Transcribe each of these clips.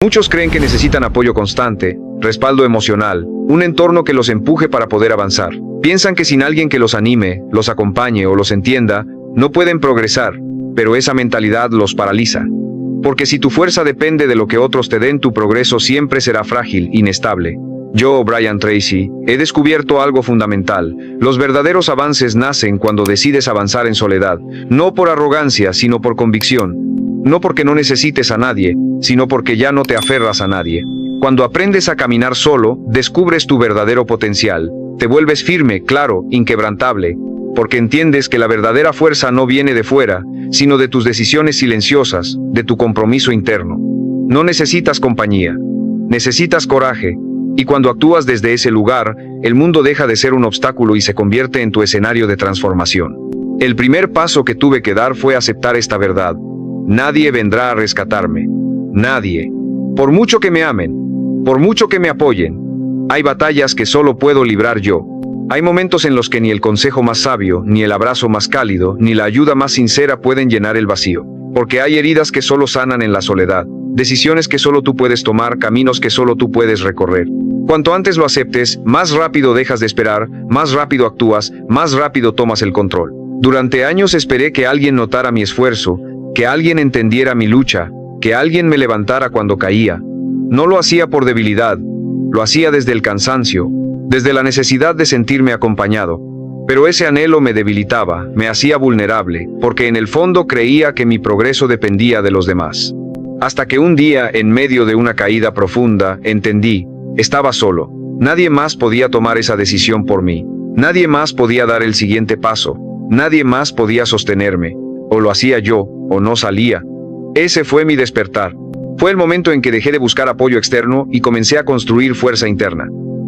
Muchos creen que necesitan apoyo constante, respaldo emocional, un entorno que los empuje para poder avanzar. Piensan que sin alguien que los anime, los acompañe o los entienda, no pueden progresar, pero esa mentalidad los paraliza. Porque si tu fuerza depende de lo que otros te den, tu progreso siempre será frágil, inestable. Yo, Brian Tracy, he descubierto algo fundamental. Los verdaderos avances nacen cuando decides avanzar en soledad, no por arrogancia, sino por convicción. No porque no necesites a nadie, sino porque ya no te aferras a nadie. Cuando aprendes a caminar solo, descubres tu verdadero potencial. Te vuelves firme, claro, inquebrantable, porque entiendes que la verdadera fuerza no viene de fuera, sino de tus decisiones silenciosas, de tu compromiso interno. No necesitas compañía, necesitas coraje, y cuando actúas desde ese lugar, el mundo deja de ser un obstáculo y se convierte en tu escenario de transformación. El primer paso que tuve que dar fue aceptar esta verdad. Nadie vendrá a rescatarme. Nadie. Por mucho que me amen, por mucho que me apoyen, hay batallas que solo puedo librar yo. Hay momentos en los que ni el consejo más sabio, ni el abrazo más cálido, ni la ayuda más sincera pueden llenar el vacío. Porque hay heridas que solo sanan en la soledad, decisiones que solo tú puedes tomar, caminos que solo tú puedes recorrer. Cuanto antes lo aceptes, más rápido dejas de esperar, más rápido actúas, más rápido tomas el control. Durante años esperé que alguien notara mi esfuerzo, que alguien entendiera mi lucha, que alguien me levantara cuando caía. No lo hacía por debilidad, lo hacía desde el cansancio, desde la necesidad de sentirme acompañado. Pero ese anhelo me debilitaba, me hacía vulnerable, porque en el fondo creía que mi progreso dependía de los demás. Hasta que un día, en medio de una caída profunda, entendí, estaba solo. Nadie más podía tomar esa decisión por mí. Nadie más podía dar el siguiente paso. Nadie más podía sostenerme. O lo hacía yo, o no salía. Ese fue mi despertar. Fue el momento en que dejé de buscar apoyo externo y comencé a construir fuerza interna.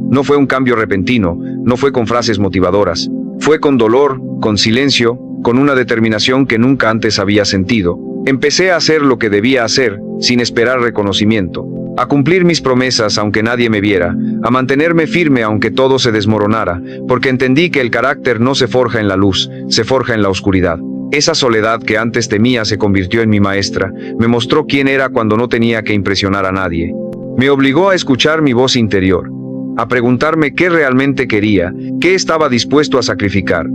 No fue un cambio repentino, no fue con frases motivadoras. Fue con dolor, con silencio, con una determinación que nunca antes había sentido. Empecé a hacer lo que debía hacer, sin esperar reconocimiento. A cumplir mis promesas aunque nadie me viera, a mantenerme firme aunque todo se desmoronara, porque entendí que el carácter no se forja en la luz, se forja en la oscuridad. Esa soledad que antes temía se convirtió en mi maestra, me mostró quién era cuando no tenía que impresionar a nadie. Me obligó a escuchar mi voz interior, a preguntarme qué realmente quería, qué estaba dispuesto a sacrificar,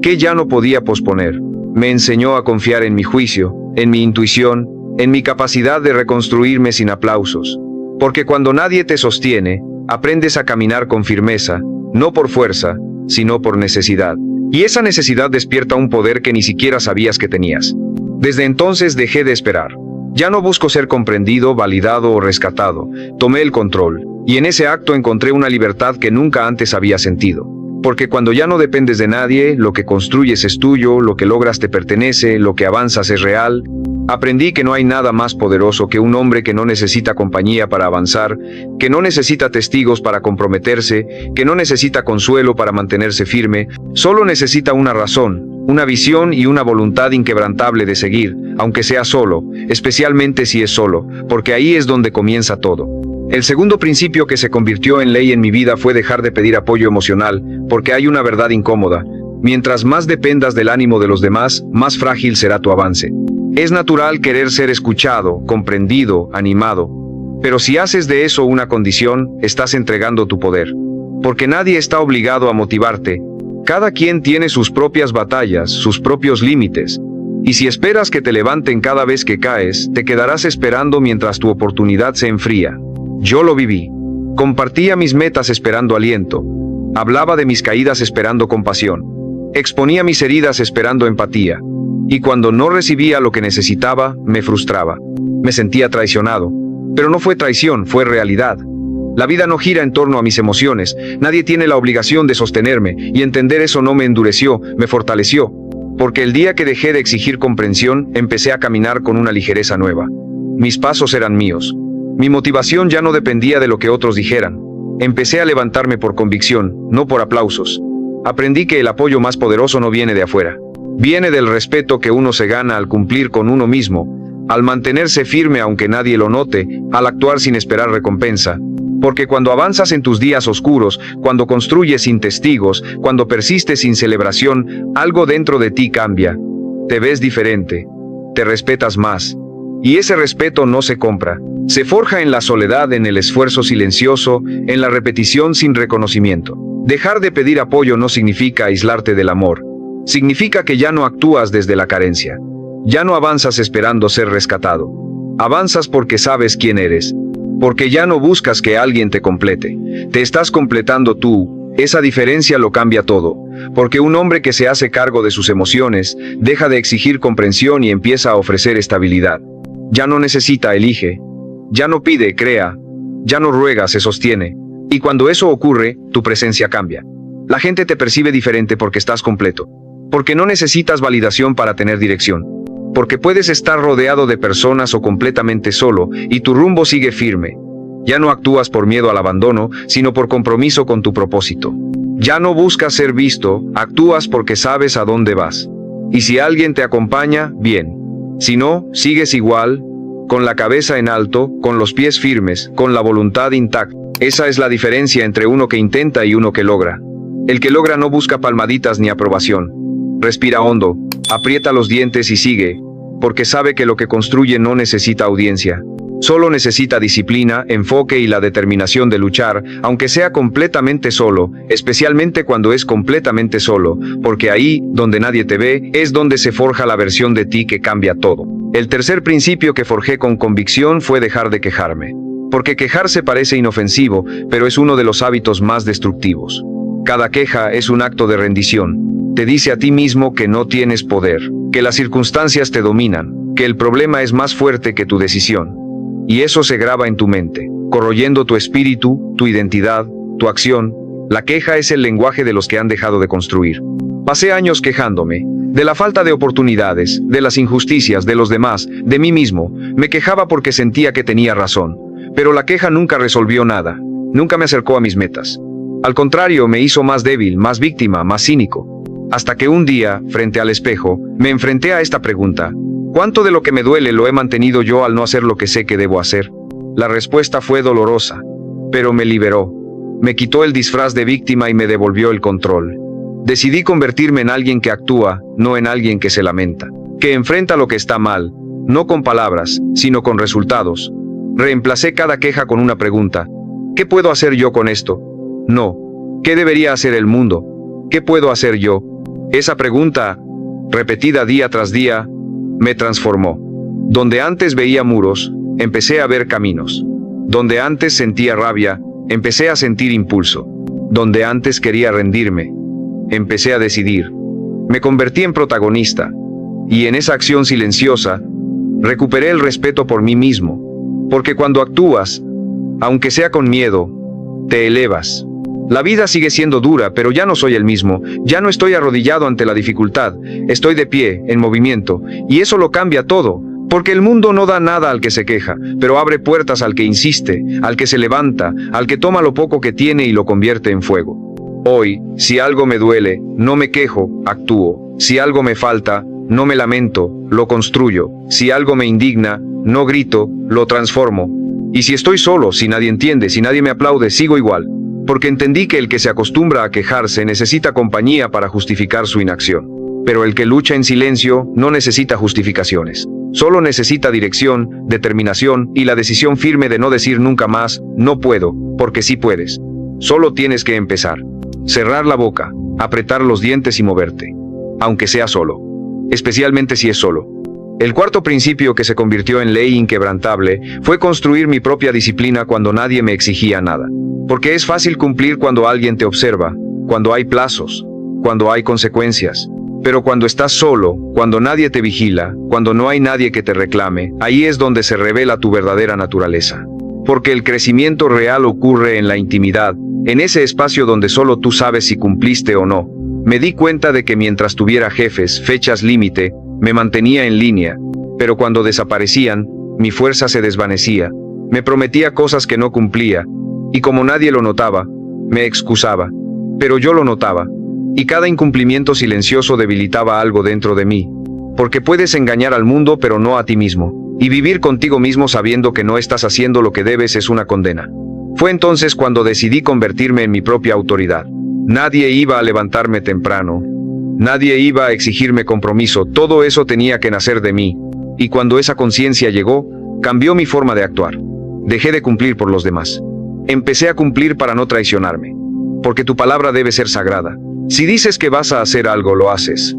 qué ya no podía posponer. Me enseñó a confiar en mi juicio, en mi intuición, en mi capacidad de reconstruirme sin aplausos. Porque cuando nadie te sostiene, aprendes a caminar con firmeza, no por fuerza, sino por necesidad. Y esa necesidad despierta un poder que ni siquiera sabías que tenías. Desde entonces dejé de esperar. Ya no busco ser comprendido, validado o rescatado. Tomé el control, y en ese acto encontré una libertad que nunca antes había sentido. Porque cuando ya no dependes de nadie, lo que construyes es tuyo, lo que logras te pertenece, lo que avanzas es real. Aprendí que no hay nada más poderoso que un hombre que no necesita compañía para avanzar, que no necesita testigos para comprometerse, que no necesita consuelo para mantenerse firme, solo necesita una razón, una visión y una voluntad inquebrantable de seguir, aunque sea solo, especialmente si es solo, porque ahí es donde comienza todo. El segundo principio que se convirtió en ley en mi vida fue dejar de pedir apoyo emocional, porque hay una verdad incómoda. Mientras más dependas del ánimo de los demás, más frágil será tu avance. Es natural querer ser escuchado, comprendido, animado. Pero si haces de eso una condición, estás entregando tu poder. Porque nadie está obligado a motivarte. Cada quien tiene sus propias batallas, sus propios límites. Y si esperas que te levanten cada vez que caes, te quedarás esperando mientras tu oportunidad se enfría. Yo lo viví. Compartía mis metas esperando aliento. Hablaba de mis caídas esperando compasión. Exponía mis heridas esperando empatía. Y cuando no recibía lo que necesitaba, me frustraba. Me sentía traicionado. Pero no fue traición, fue realidad. La vida no gira en torno a mis emociones. Nadie tiene la obligación de sostenerme, y entender eso no me endureció, me fortaleció. Porque el día que dejé de exigir comprensión, empecé a caminar con una ligereza nueva. Mis pasos eran míos. Mi motivación ya no dependía de lo que otros dijeran. Empecé a levantarme por convicción, no por aplausos. Aprendí que el apoyo más poderoso no viene de afuera. Viene del respeto que uno se gana al cumplir con uno mismo, al mantenerse firme aunque nadie lo note, al actuar sin esperar recompensa. Porque cuando avanzas en tus días oscuros, cuando construyes sin testigos, cuando persistes sin celebración, algo dentro de ti cambia. Te ves diferente, te respetas más. Y ese respeto no se compra. Se forja en la soledad, en el esfuerzo silencioso, en la repetición sin reconocimiento. Dejar de pedir apoyo no significa aislarte del amor. Significa que ya no actúas desde la carencia. Ya no avanzas esperando ser rescatado. Avanzas porque sabes quién eres. Porque ya no buscas que alguien te complete. Te estás completando tú. Esa diferencia lo cambia todo. Porque un hombre que se hace cargo de sus emociones, deja de exigir comprensión y empieza a ofrecer estabilidad. Ya no necesita, elige. Ya no pide, crea. Ya no ruega, se sostiene. Y cuando eso ocurre, tu presencia cambia. La gente te percibe diferente porque estás completo. Porque no necesitas validación para tener dirección. Porque puedes estar rodeado de personas o completamente solo, y tu rumbo sigue firme. Ya no actúas por miedo al abandono, sino por compromiso con tu propósito. Ya no buscas ser visto, actúas porque sabes a dónde vas. Y si alguien te acompaña, bien. Si no, sigues igual, con la cabeza en alto, con los pies firmes, con la voluntad intacta. Esa es la diferencia entre uno que intenta y uno que logra. El que logra no busca palmaditas ni aprobación. Respira hondo, aprieta los dientes y sigue, porque sabe que lo que construye no necesita audiencia. Solo necesita disciplina, enfoque y la determinación de luchar, aunque sea completamente solo, especialmente cuando es completamente solo, porque ahí, donde nadie te ve, es donde se forja la versión de ti que cambia todo. El tercer principio que forjé con convicción fue dejar de quejarme. Porque quejarse parece inofensivo, pero es uno de los hábitos más destructivos. Cada queja es un acto de rendición. Te dice a ti mismo que no tienes poder, que las circunstancias te dominan, que el problema es más fuerte que tu decisión. Y eso se graba en tu mente, corroyendo tu espíritu, tu identidad, tu acción. La queja es el lenguaje de los que han dejado de construir. Pasé años quejándome, de la falta de oportunidades, de las injusticias, de los demás, de mí mismo. Me quejaba porque sentía que tenía razón. Pero la queja nunca resolvió nada, nunca me acercó a mis metas. Al contrario, me hizo más débil, más víctima, más cínico. Hasta que un día, frente al espejo, me enfrenté a esta pregunta. ¿Cuánto de lo que me duele lo he mantenido yo al no hacer lo que sé que debo hacer? La respuesta fue dolorosa, pero me liberó. Me quitó el disfraz de víctima y me devolvió el control. Decidí convertirme en alguien que actúa, no en alguien que se lamenta. Que enfrenta lo que está mal, no con palabras, sino con resultados. Reemplacé cada queja con una pregunta. ¿Qué puedo hacer yo con esto? No. ¿Qué debería hacer el mundo? ¿Qué puedo hacer yo? Esa pregunta, repetida día tras día, me transformó. Donde antes veía muros, empecé a ver caminos. Donde antes sentía rabia, empecé a sentir impulso. Donde antes quería rendirme, empecé a decidir. Me convertí en protagonista. Y en esa acción silenciosa, recuperé el respeto por mí mismo. Porque cuando actúas, aunque sea con miedo, te elevas. La vida sigue siendo dura, pero ya no soy el mismo. Ya no estoy arrodillado ante la dificultad. Estoy de pie, en movimiento. Y eso lo cambia todo. Porque el mundo no da nada al que se queja, pero abre puertas al que insiste, al que se levanta, al que toma lo poco que tiene y lo convierte en fuego. Hoy, si algo me duele, no me quejo, actúo. Si algo me falta, no me lamento, lo construyo. Si algo me indigna, no grito, lo transformo. Y si estoy solo, si nadie entiende, si nadie me aplaude, sigo igual. Porque entendí que el que se acostumbra a quejarse necesita compañía para justificar su inacción. Pero el que lucha en silencio no necesita justificaciones. Solo necesita dirección, determinación y la decisión firme de no decir nunca más, no puedo, porque sí puedes. Solo tienes que empezar. Cerrar la boca, apretar los dientes y moverte. Aunque sea solo. Especialmente si es solo. El cuarto principio que se convirtió en ley inquebrantable fue construir mi propia disciplina cuando nadie me exigía nada. Porque es fácil cumplir cuando alguien te observa, cuando hay plazos, cuando hay consecuencias. Pero cuando estás solo, cuando nadie te vigila, cuando no hay nadie que te reclame, ahí es donde se revela tu verdadera naturaleza. Porque el crecimiento real ocurre en la intimidad, en ese espacio donde solo tú sabes si cumpliste o no. Me di cuenta de que mientras tuviera jefes, fechas límite, me mantenía en línea, pero cuando desaparecían, mi fuerza se desvanecía. Me prometía cosas que no cumplía, y como nadie lo notaba, me excusaba. Pero yo lo notaba, y cada incumplimiento silencioso debilitaba algo dentro de mí. Porque puedes engañar al mundo pero no a ti mismo, y vivir contigo mismo sabiendo que no estás haciendo lo que debes es una condena. Fue entonces cuando decidí convertirme en mi propia autoridad. Nadie iba a levantarme temprano. Nadie iba a exigirme compromiso, todo eso tenía que nacer de mí. Y cuando esa conciencia llegó, cambió mi forma de actuar. Dejé de cumplir por los demás. Empecé a cumplir para no traicionarme. Porque tu palabra debe ser sagrada. Si dices que vas a hacer algo, lo haces.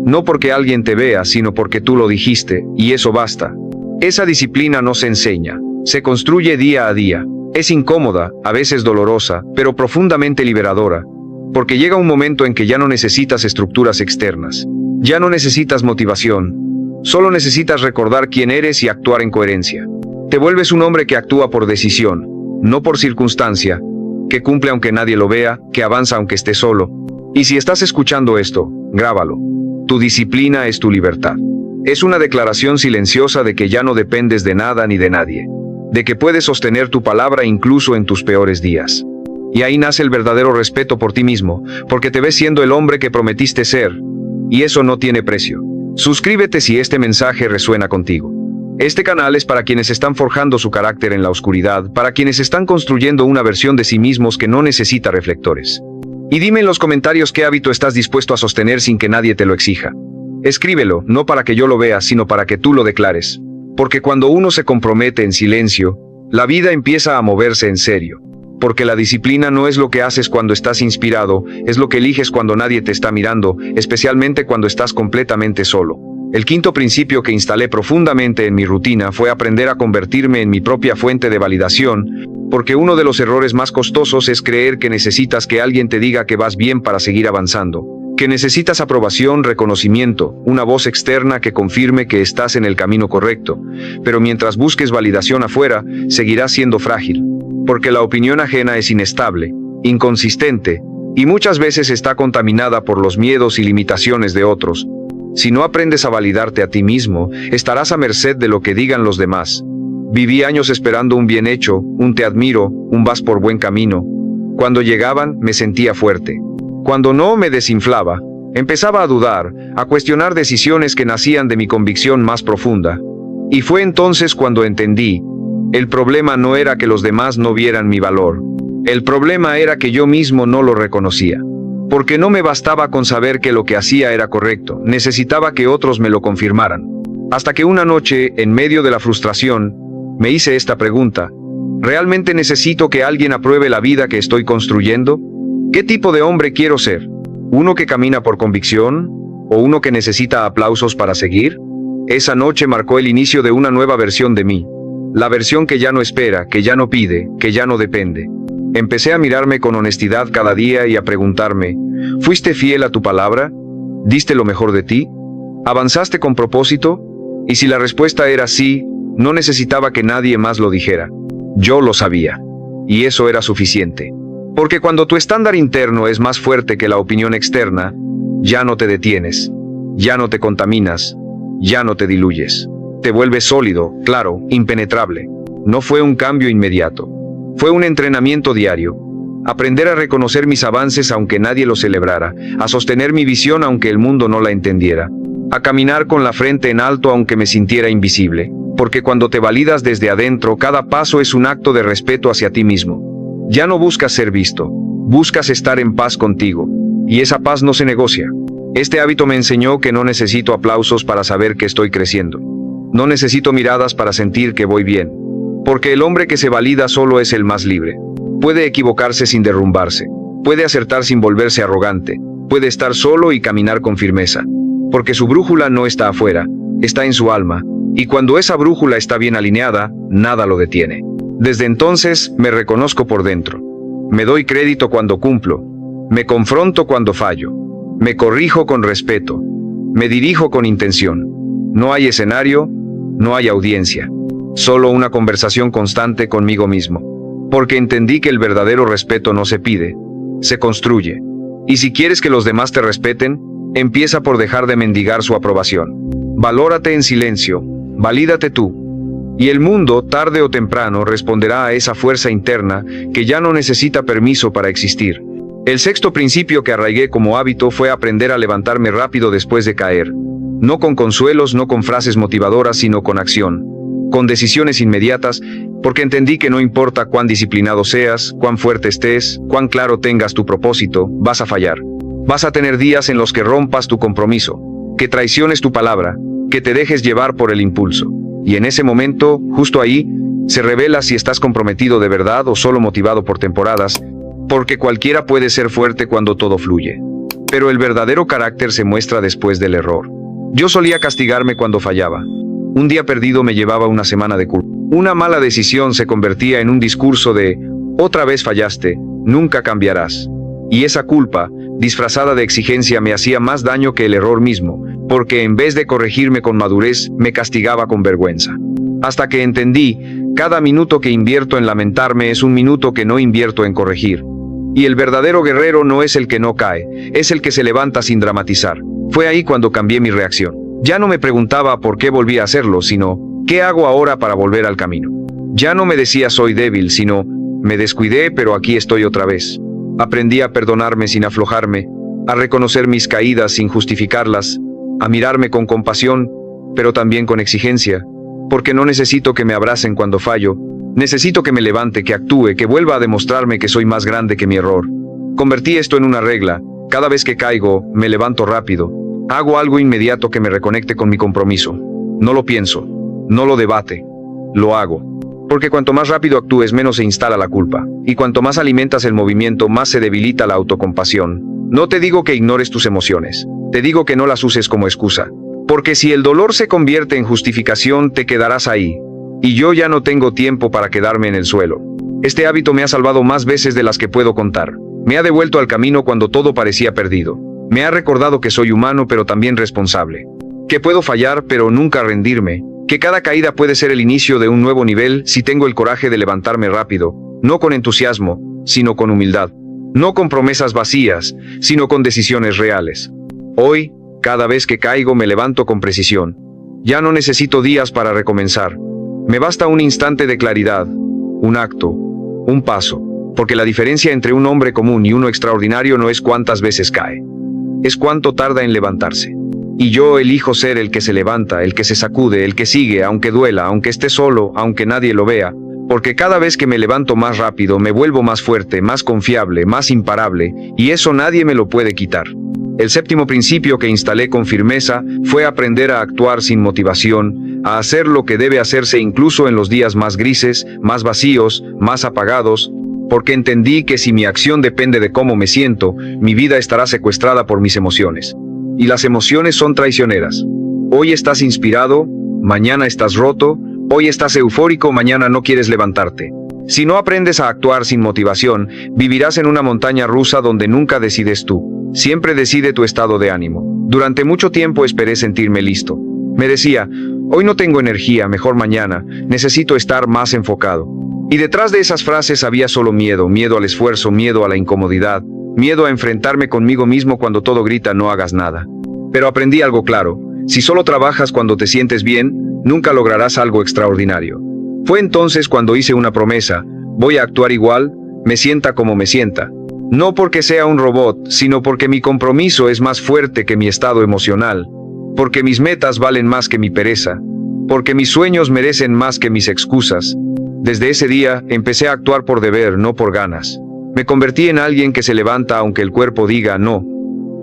No porque alguien te vea, sino porque tú lo dijiste, y eso basta. Esa disciplina no se enseña, se construye día a día. Es incómoda, a veces dolorosa, pero profundamente liberadora. Porque llega un momento en que ya no necesitas estructuras externas. Ya no necesitas motivación. Solo necesitas recordar quién eres y actuar en coherencia. Te vuelves un hombre que actúa por decisión, no por circunstancia, que cumple aunque nadie lo vea, que avanza aunque esté solo. Y si estás escuchando esto, grábalo. Tu disciplina es tu libertad. Es una declaración silenciosa de que ya no dependes de nada ni de nadie. De que puedes sostener tu palabra incluso en tus peores días. Y ahí nace el verdadero respeto por ti mismo, porque te ves siendo el hombre que prometiste ser. Y eso no tiene precio. Suscríbete si este mensaje resuena contigo. Este canal es para quienes están forjando su carácter en la oscuridad, para quienes están construyendo una versión de sí mismos que no necesita reflectores. Y dime en los comentarios qué hábito estás dispuesto a sostener sin que nadie te lo exija. Escríbelo, no para que yo lo vea, sino para que tú lo declares. Porque cuando uno se compromete en silencio, la vida empieza a moverse en serio. Porque la disciplina no es lo que haces cuando estás inspirado, es lo que eliges cuando nadie te está mirando, especialmente cuando estás completamente solo. El quinto principio que instalé profundamente en mi rutina fue aprender a convertirme en mi propia fuente de validación, porque uno de los errores más costosos es creer que necesitas que alguien te diga que vas bien para seguir avanzando. Que necesitas aprobación, reconocimiento, una voz externa que confirme que estás en el camino correcto. Pero mientras busques validación afuera, seguirás siendo frágil. Porque la opinión ajena es inestable, inconsistente, y muchas veces está contaminada por los miedos y limitaciones de otros. Si no aprendes a validarte a ti mismo, estarás a merced de lo que digan los demás. Viví años esperando un bien hecho, un te admiro, un vas por buen camino. Cuando llegaban, me sentía fuerte. Cuando no, me desinflaba. Empezaba a dudar, a cuestionar decisiones que nacían de mi convicción más profunda. Y fue entonces cuando entendí, el problema no era que los demás no vieran mi valor. El problema era que yo mismo no lo reconocía. Porque no me bastaba con saber que lo que hacía era correcto, necesitaba que otros me lo confirmaran. Hasta que una noche, en medio de la frustración, me hice esta pregunta: ¿realmente necesito que alguien apruebe la vida que estoy construyendo? ¿Qué tipo de hombre quiero ser? ¿Uno que camina por convicción? ¿O uno que necesita aplausos para seguir? Esa noche marcó el inicio de una nueva versión de mí. La versión que ya no espera, que ya no pide, que ya no depende. Empecé a mirarme con honestidad cada día y a preguntarme: ¿fuiste fiel a tu palabra? ¿Diste lo mejor de ti? ¿Avanzaste con propósito? Y si la respuesta era sí, no necesitaba que nadie más lo dijera. Yo lo sabía. Y eso era suficiente. Porque cuando tu estándar interno es más fuerte que la opinión externa, ya no te detienes, ya no te contaminas, ya no te diluyes. Te vuelves sólido, claro, impenetrable. No fue un cambio inmediato. Fue un entrenamiento diario. Aprender a reconocer mis avances aunque nadie los celebrara, a sostener mi visión aunque el mundo no la entendiera, a caminar con la frente en alto aunque me sintiera invisible. Porque cuando te validas desde adentro, cada paso es un acto de respeto hacia ti mismo. Ya no buscas ser visto, buscas estar en paz contigo, y esa paz no se negocia. Este hábito me enseñó que no necesito aplausos para saber que estoy creciendo. No necesito miradas para sentir que voy bien. Porque el hombre que se valida solo es el más libre. Puede equivocarse sin derrumbarse, puede acertar sin volverse arrogante, puede estar solo y caminar con firmeza. Porque su brújula no está afuera, está en su alma, y cuando esa brújula está bien alineada, nada lo detiene. Desde entonces, me reconozco por dentro. Me doy crédito cuando cumplo. Me confronto cuando fallo. Me corrijo con respeto. Me dirijo con intención. No hay escenario, no hay audiencia. Solo una conversación constante conmigo mismo. Porque entendí que el verdadero respeto no se pide, se construye. Y si quieres que los demás te respeten, empieza por dejar de mendigar su aprobación. Valórate en silencio, valídate tú. Y el mundo, tarde o temprano, responderá a esa fuerza interna que ya no necesita permiso para existir. El sexto principio que arraigué como hábito fue aprender a levantarme rápido después de caer. No con consuelos, no con frases motivadoras, sino con acción. Con decisiones inmediatas, porque entendí que no importa cuán disciplinado seas, cuán fuerte estés, cuán claro tengas tu propósito, vas a fallar. Vas a tener días en los que rompas tu compromiso, que traiciones tu palabra, que te dejes llevar por el impulso. Y en ese momento, justo ahí, Se revela si estás comprometido de verdad o solo motivado por temporadas, porque cualquiera puede ser fuerte cuando todo fluye. Pero el verdadero carácter se muestra después del error. Yo solía castigarme cuando fallaba. Un día perdido me llevaba una semana de culpa. Una mala decisión se convertía en un discurso de «otra vez fallaste, nunca cambiarás». Y esa culpa, disfrazada de exigencia, me hacía más daño que el error mismo, porque en vez de corregirme con madurez, me castigaba con vergüenza. Hasta que entendí, cada minuto que invierto en lamentarme es un minuto que no invierto en corregir. Y el verdadero guerrero no es el que no cae, es el que se levanta sin dramatizar. Fue ahí cuando cambié mi reacción. Ya no me preguntaba por qué volví a hacerlo, sino ¿qué hago ahora para volver al camino? Ya no me decía soy débil, sino me descuidé, pero aquí estoy otra vez. Aprendí a perdonarme sin aflojarme, a reconocer mis caídas sin justificarlas, a mirarme con compasión, pero también con exigencia, porque no necesito que me abracen cuando fallo, necesito que me levante, que actúe, que vuelva a demostrarme que soy más grande que mi error. Convertí esto en una regla. Cada vez que caigo, me levanto rápido. Hago algo inmediato que me reconecte con mi compromiso. No lo pienso, no lo debate, lo hago. Porque cuanto más rápido actúes, menos se instala la culpa. Y cuanto más alimentas el movimiento, más se debilita la autocompasión. No te digo que ignores tus emociones. Te digo que no las uses como excusa. Porque si el dolor se convierte en justificación, te quedarás ahí. Y yo ya no tengo tiempo para quedarme en el suelo. Este hábito me ha salvado más veces de las que puedo contar. Me ha devuelto al camino cuando todo parecía perdido. Me ha recordado que soy humano pero también responsable. Que puedo fallar pero nunca rendirme. Que cada caída puede ser el inicio de un nuevo nivel si tengo el coraje de levantarme rápido. No con entusiasmo, sino con humildad. No con promesas vacías, sino con decisiones reales. Hoy, cada vez que caigo me levanto con precisión. Ya no necesito días para recomenzar. Me basta un instante de claridad, un acto, un paso. Porque la diferencia entre un hombre común y uno extraordinario no es cuántas veces cae. Es cuánto tarda en levantarse. Y yo elijo ser el que se levanta, el que se sacude, el que sigue, aunque duela, aunque esté solo, aunque nadie lo vea. Porque cada vez que me levanto más rápido me vuelvo más fuerte, más confiable, más imparable, y eso nadie me lo puede quitar. El séptimo principio que instalé con firmeza fue aprender a actuar sin motivación, a hacer lo que debe hacerse incluso en los días más grises, más vacíos, más apagados, porque entendí que si mi acción depende de cómo me siento, mi vida estará secuestrada por mis emociones. Y las emociones son traicioneras. Hoy estás inspirado, mañana estás roto, hoy estás eufórico, mañana no quieres levantarte. Si no aprendes a actuar sin motivación, vivirás en una montaña rusa donde nunca decides tú. Siempre decide tu estado de ánimo. Durante mucho tiempo esperé sentirme listo. Me decía, hoy no tengo energía, mejor mañana, necesito estar más enfocado. Y detrás de esas frases había solo miedo, miedo al esfuerzo, miedo a la incomodidad, miedo a enfrentarme conmigo mismo cuando todo grita no hagas nada. Pero aprendí algo claro, si solo trabajas cuando te sientes bien, nunca lograrás algo extraordinario. Fue entonces cuando hice una promesa, voy a actuar igual, me sienta como me sienta. No porque sea un robot, sino porque mi compromiso es más fuerte que mi estado emocional, porque mis metas valen más que mi pereza, porque mis sueños merecen más que mis excusas. Desde ese día, empecé a actuar por deber, no por ganas. Me convertí en alguien que se levanta aunque el cuerpo diga no,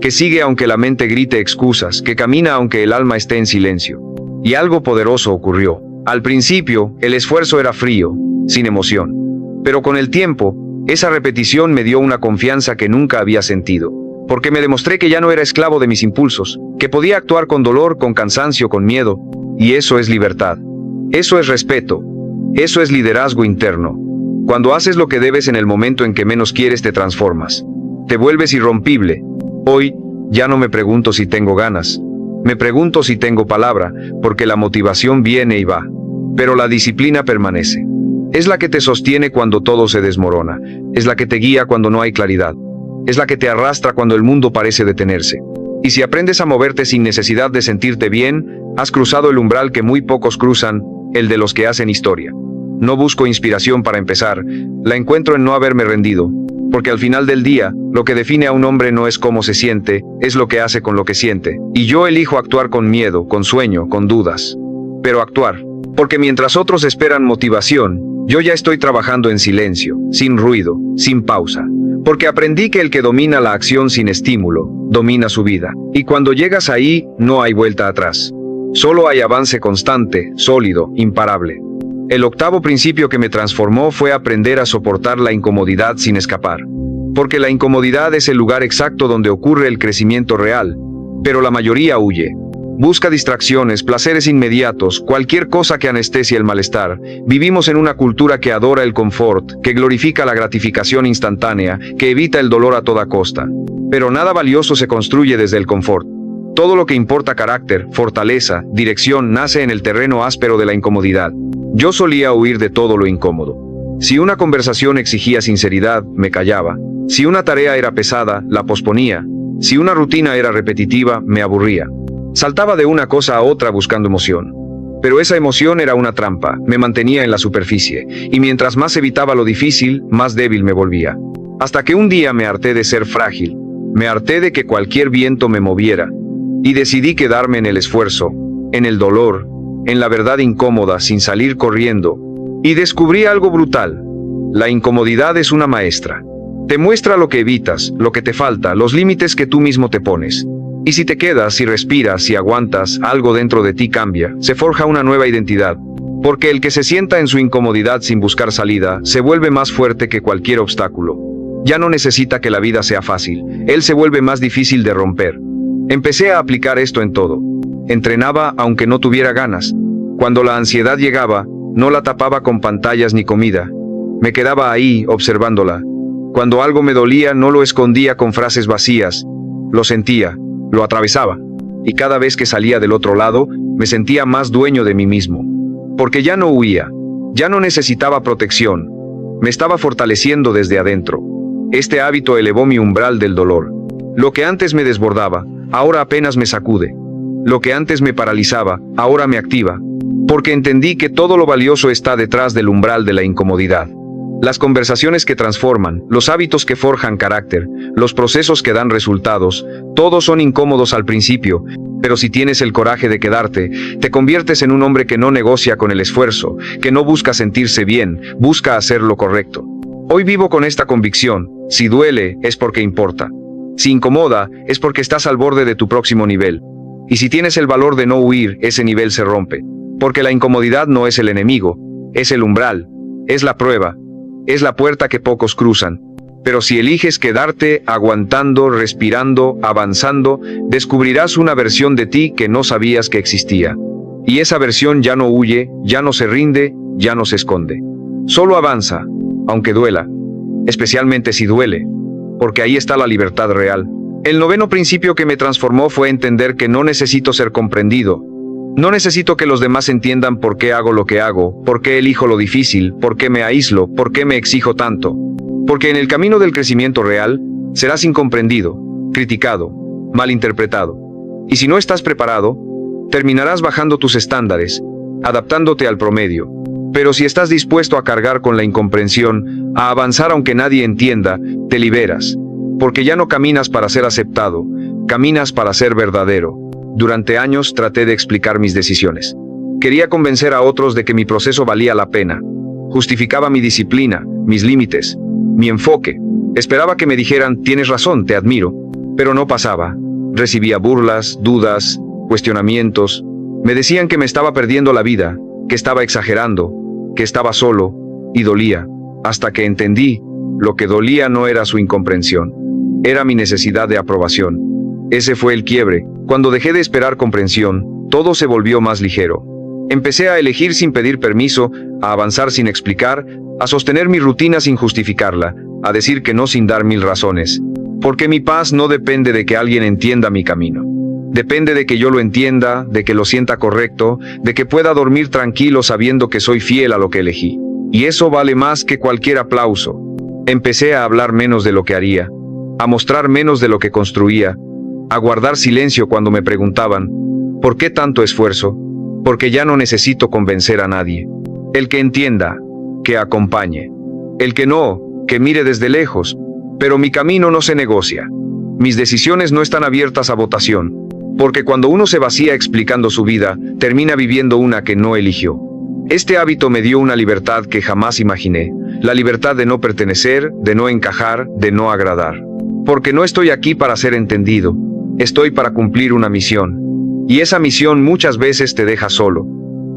que sigue aunque la mente grite excusas, que camina aunque el alma esté en silencio. Y algo poderoso ocurrió. Al principio, el esfuerzo era frío, sin emoción. Pero con el tiempo, esa repetición me dio una confianza que nunca había sentido. Porque me demostré que ya no era esclavo de mis impulsos, que podía actuar con dolor, con cansancio, con miedo. Y eso es libertad. Eso es respeto. Eso es liderazgo interno. Cuando haces lo que debes en el momento en que menos quieres, te transformas. Te vuelves irrompible. Hoy, ya no me pregunto si tengo ganas. Me pregunto si tengo palabra, porque la motivación viene y va. Pero la disciplina permanece. Es la que te sostiene cuando todo se desmorona. Es la que te guía cuando no hay claridad. Es la que te arrastra cuando el mundo parece detenerse. Y si aprendes a moverte sin necesidad de sentirte bien, has cruzado el umbral que muy pocos cruzan, el de los que hacen historia. No busco inspiración para empezar, la encuentro en no haberme rendido. Porque al final del día, lo que define a un hombre no es cómo se siente, es lo que hace con lo que siente. Y yo elijo actuar con miedo, con sueño, con dudas. Pero actuar. Porque mientras otros esperan motivación, yo ya estoy trabajando en silencio, sin ruido, sin pausa. Porque aprendí que el que domina la acción sin estímulo, domina su vida. Y cuando llegas ahí, no hay vuelta atrás. Solo hay avance constante, sólido, imparable. El octavo principio que me transformó fue aprender a soportar la incomodidad sin escapar. Porque la incomodidad es el lugar exacto donde ocurre el crecimiento real, pero la mayoría huye. Busca distracciones, placeres inmediatos, cualquier cosa que anestesie el malestar. Vivimos en una cultura que adora el confort, que glorifica la gratificación instantánea, que evita el dolor a toda costa. Pero nada valioso se construye desde el confort. Todo lo que importa carácter, fortaleza, dirección, nace en el terreno áspero de la incomodidad. Yo solía huir de todo lo incómodo. Si una conversación exigía sinceridad, me callaba. Si una tarea era pesada, la posponía. Si una rutina era repetitiva, me aburría. Saltaba de una cosa a otra buscando emoción. Pero esa emoción era una trampa, me mantenía en la superficie, y mientras más evitaba lo difícil, más débil me volvía. Hasta que un día me harté de ser frágil, me harté de que cualquier viento me moviera, y decidí quedarme en el esfuerzo, en el dolor, en la verdad incómoda, sin salir corriendo. Y descubrí algo brutal. La incomodidad es una maestra. Te muestra lo que evitas, lo que te falta, los límites que tú mismo te pones. Y si te quedas, si respiras, si aguantas, algo dentro de ti cambia, se forja una nueva identidad. Porque el que se sienta en su incomodidad sin buscar salida, se vuelve más fuerte que cualquier obstáculo. Ya no necesita que la vida sea fácil, él se vuelve más difícil de romper. Empecé a aplicar esto en todo. Entrenaba aunque no tuviera ganas. Cuando la ansiedad llegaba, no la tapaba con pantallas ni comida. Me quedaba ahí, observándola. Cuando algo me dolía, no lo escondía con frases vacías. Lo sentía. Lo atravesaba, y cada vez que salía del otro lado, me sentía más dueño de mí mismo. Porque ya no huía, ya no necesitaba protección, me estaba fortaleciendo desde adentro. Este hábito elevó mi umbral del dolor. Lo que antes me desbordaba, ahora apenas me sacude. Lo que antes me paralizaba, ahora me activa. Porque entendí que todo lo valioso está detrás del umbral de la incomodidad. Las conversaciones que transforman, los hábitos que forjan carácter, los procesos que dan resultados, todos son incómodos al principio, pero si tienes el coraje de quedarte, te conviertes en un hombre que no negocia con el esfuerzo, que no busca sentirse bien, busca hacer lo correcto. Hoy vivo con esta convicción: si duele, es porque importa. Si incomoda, es porque estás al borde de tu próximo nivel. Y si tienes el valor de no huir, ese nivel se rompe. Porque la incomodidad no es el enemigo, es el umbral, es la prueba. Es la puerta que pocos cruzan. Pero si eliges quedarte, aguantando, respirando, avanzando, descubrirás una versión de ti que no sabías que existía. Y esa versión ya no huye, ya no se rinde, ya no se esconde. Solo avanza, aunque duela. Especialmente si duele. Porque ahí está la libertad real. El noveno principio que me transformó fue entender que no necesito ser comprendido. No necesito que los demás entiendan por qué hago lo que hago, por qué elijo lo difícil, por qué me aíslo, por qué me exijo tanto. Porque en el camino del crecimiento real, serás incomprendido, criticado, malinterpretado. Y si no estás preparado, terminarás bajando tus estándares, adaptándote al promedio. Pero si estás dispuesto a cargar con la incomprensión, a avanzar aunque nadie entienda, te liberas. Porque ya no caminas para ser aceptado, caminas para ser verdadero. Durante años traté de explicar mis decisiones. Quería convencer a otros de que mi proceso valía la pena. Justificaba mi disciplina, mis límites, mi enfoque. Esperaba que me dijeran: tienes razón, te admiro. Pero no pasaba. Recibía burlas, dudas, cuestionamientos. Me decían que me estaba perdiendo la vida, que estaba exagerando, que estaba solo, y dolía. Hasta que entendí, lo que dolía no era su incomprensión. Era mi necesidad de aprobación. Ese fue el quiebre. Cuando dejé de esperar comprensión, todo se volvió más ligero. Empecé a elegir sin pedir permiso, a avanzar sin explicar, a sostener mi rutina sin justificarla, a decir que no sin dar mil razones. Porque mi paz no depende de que alguien entienda mi camino. Depende de que yo lo entienda, de que lo sienta correcto, de que pueda dormir tranquilo sabiendo que soy fiel a lo que elegí. Y eso vale más que cualquier aplauso. Empecé a hablar menos de lo que haría, a mostrar menos de lo que construía, a guardar silencio cuando me preguntaban: ¿por qué tanto esfuerzo? Porque ya no necesito convencer a nadie. El que entienda, que acompañe. El que no, que mire desde lejos. Pero mi camino no se negocia. Mis decisiones no están abiertas a votación. Porque cuando uno se vacía explicando su vida, termina viviendo una que no eligió. Este hábito me dio una libertad que jamás imaginé. La libertad de no pertenecer, de no encajar, de no agradar. Porque no estoy aquí para ser entendido. Estoy para cumplir una misión. Y esa misión muchas veces te deja solo.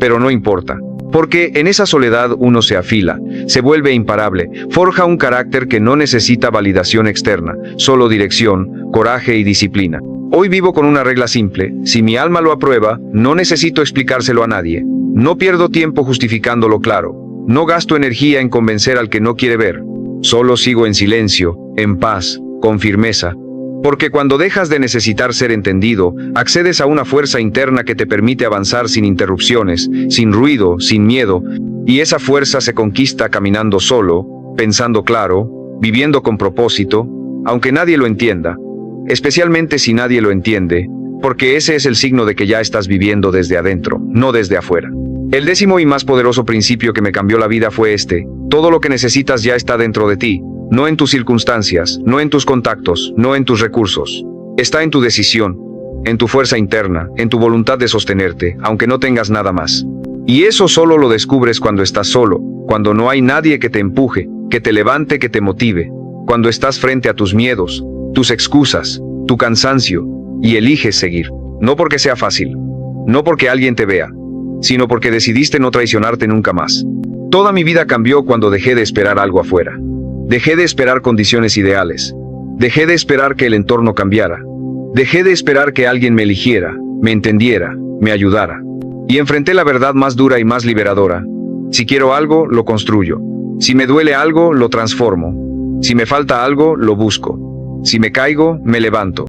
Pero no importa. Porque en esa soledad uno se afila, se vuelve imparable, forja un carácter que no necesita validación externa, solo dirección, coraje y disciplina. Hoy vivo con una regla simple: si mi alma lo aprueba, no necesito explicárselo a nadie. No pierdo tiempo justificándolo claro. No gasto energía en convencer al que no quiere ver. Solo sigo en silencio, en paz, con firmeza. Porque cuando dejas de necesitar ser entendido, accedes a una fuerza interna que te permite avanzar sin interrupciones, sin ruido, sin miedo, y esa fuerza se conquista caminando solo, pensando claro, viviendo con propósito, aunque nadie lo entienda, especialmente si nadie lo entiende, porque ese es el signo de que ya estás viviendo desde adentro, no desde afuera. El 10º y más poderoso principio que me cambió la vida fue este: todo lo que necesitas ya está dentro de ti. No en tus circunstancias, no en tus contactos, no en tus recursos. Está en tu decisión, en tu fuerza interna, en tu voluntad de sostenerte, aunque no tengas nada más. Y eso solo lo descubres cuando estás solo, cuando no hay nadie que te empuje, que te levante, que te motive, cuando estás frente a tus miedos, tus excusas, tu cansancio, y eliges seguir. No porque sea fácil, no porque alguien te vea, sino porque decidiste no traicionarte nunca más. Toda mi vida cambió cuando dejé de esperar algo afuera. Dejé de esperar condiciones ideales. Dejé de esperar que el entorno cambiara. Dejé de esperar que alguien me eligiera, me entendiera, me ayudara. Y enfrenté la verdad más dura y más liberadora: si quiero algo, lo construyo. Si me duele algo, lo transformo. Si me falta algo, lo busco. Si me caigo, me levanto.